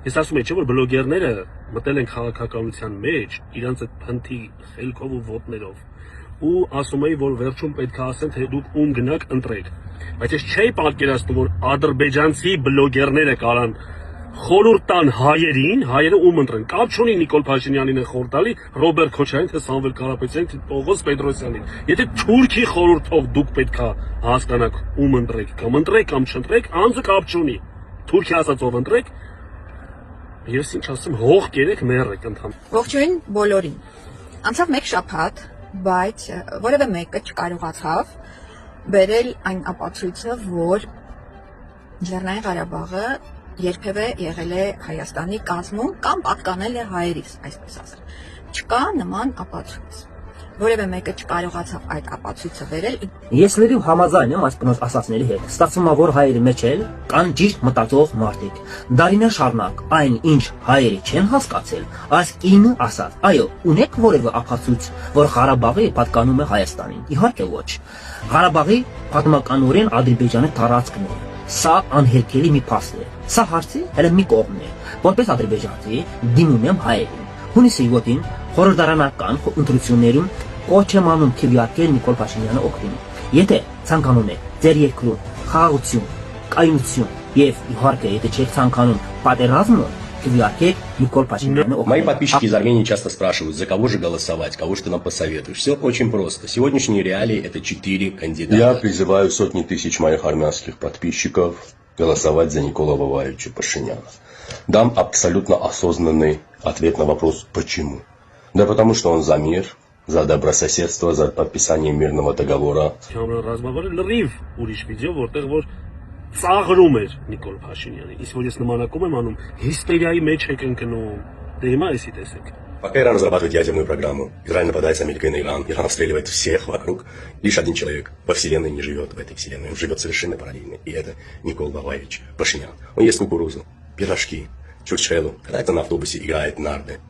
Ես ասում եմ, չէ՞ որ բլոգերները մտել են քաղաքականության մեջ, իրանց այդ փնթի խելքով ու ոտներով, ու ասում էի, որ վերջում պետք է ասեն, թե դուք ում գնաք ընտրեք։ Բայց ես չէի պատկերացնում, որ ադրբեջանցի բլոգերները կարան խորհուրդ տան հայերին, հայերը ում ընտրեն։ Կապ չունի Նիկոլ Փաշինյանին է խորհուրդ տալի, Ռոբերտ Քոչարյանին, թե Սամվել Կարապետյանին, թե Պողոս Պետրոսյանին։ Եթե թուրքի խորհրդով դուք պետք է հասկանաք ում ընտրեք, կամ չընտրեք, անձը կապ չունի։ Թուրքի ասածով ընտրեք, ես ինչ ասեմ, հող կերեք մեռեք ընդհանուր։ Ողջույն բոլորին։ Անցավ մեկ շաբաթ, բայց որևէ մեկը չկարողացավ բերել այն ապացույցը, որ Լեռնային Ղարաբաղը երբևէ եղել է Հայաստանի կազմում կամ պատկանել է հայերիս, այսպես ասել։ Չկա նման ապացույց։ Որևէ մեկը չկարողացավ այդ ապացույցը բերել։ Ես լրիվ համաձայն եմ այս կնոջ ասածների հետ։ Ստացվում է, որ հայերի մեջ էլ կան ճիշտ մտածող մարդիկ։ Դարիներ շարունակ այն, ինչ հայերը չեն հասկացել, այս կինը ասաց։ Այո, ունեք որևէ ապացույց, որ Ղարաբաղը պատկանում է Հայաստանին։ Իհարկե ոչ։ Ղարաբաղի պատմականորեն Ադրբեջանի տարածքն է։ Սա անհերքելի մի փաստ է։ Սա հարցի հենց մի կողմն է։ Որպես ադրբեջանցի դիմում եմ հայերին։ Հունիսի 7-ին խորհրդարանական ընտրություններում կոչ եմ անում քվեարկել Նիկոլ Փաշինյանը օգտին։ Եթե ցանկանում եք ձեր երկրում խաղաղություն, կայունություն եւ իհարկե եթե չեք ցանկանում պատերազմը, քվեարկեք Նիկոլ Փաշինյանը օգտին։ Мои подписчики из Армении часто спрашивают, за кого же голосовать, кого же ты нам посоветуешь. Все очень просто. Сегодняшние реалии это 4 кандидата. Я призываю сотни тысяч моих армянских подписчиков голосовать за Никола Воваевича Пашиняна. Дам абсолютно осознанный ответ на вопрос «почему?». Да потому что он за мир, за добрососедство, за подписание мирного договора. Լրիվ ուրիշ վիդեո, որտեղ որ ծաղրում էր Նիկոլ Փաշինյանը։ Իսկ որ ես նմանակում եմ անում, հիստերիայի մեջ եք ընկնում։ Դե հիմա էսի տեսեք։ Пока Иран разрабатывает ядерную программу, Израиль нападает с Америкой на Иран, Иран обстреливает всех вокруг, лишь один человек во вселенной не живет в этой вселенной, он живет совершенно параллельно, и это Никола Воваевич Пашинян. Он ест кукурузу, пирожки, чурчхелу, катается на автобусе, играет нарды.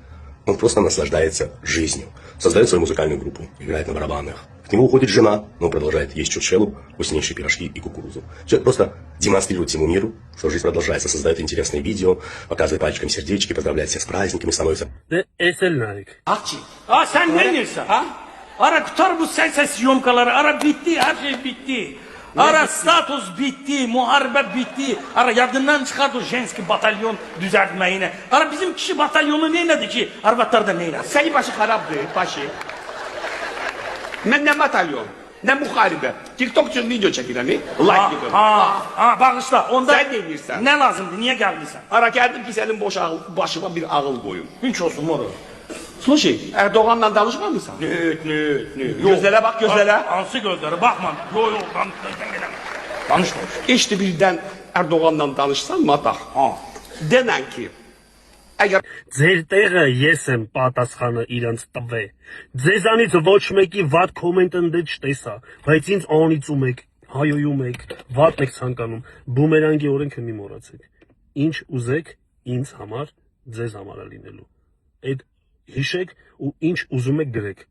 Он просто наслаждается жизнью, создает свою музыкальную группу, играет на барабанах. К нему уходит жена, но он продолжает есть чурчхелу, вкуснейшие пирожки и кукурузу. Человек просто демонстрирует всему миру, что жизнь продолжается, создает интересные видео, показывает пальчиком сердечки, поздравляет всех с праздниками, становится... Ha sen ne diyorsun? Ha? Ara kurtar bu ses yomkaları, ara bitti, her şey bitti. Ara status bitti, muharebe bitti. Ara yardımdan çıkart o jenski batalyon düzeltmeyine. Ara bizim kişi batalyonu neyledi ki? Arvatlar da neyledi? Senin başı haraptı, başı. Ben ne batalyon, ne muharebe. TikTokçu video çekilen mi? Like bağışla. Onda sen ne diyorsun? Ne lazımdı, niye geldiysen? Ara geldim ki senin boş başıma bir ağıl koyun. Hiç olsun moru. Слушай, Erdoğan'la danışmıyor musun? Ne? Gözlere bak gözlere. Ansı gözlere bakma. Yok danışma. İşte birden Erdoğan'la danışsan matah. Denen ki eğer Ձեր տեղը ես եմ պատասխանը իրանց տվե։ Ձեզանից ոչ մեկի վատ կոմենտ ընդե չտեսա, բայց ինձ անիծում եք, հայոյում եք, վատն եք ցանկանում, բումերանգի օրենքը մի մոռացեք։ Ինչ ուզեք, ինձ համար, ձեզ համար է լինելու։ Այդ հիշեք ու ինչ ուզում եք գրեք։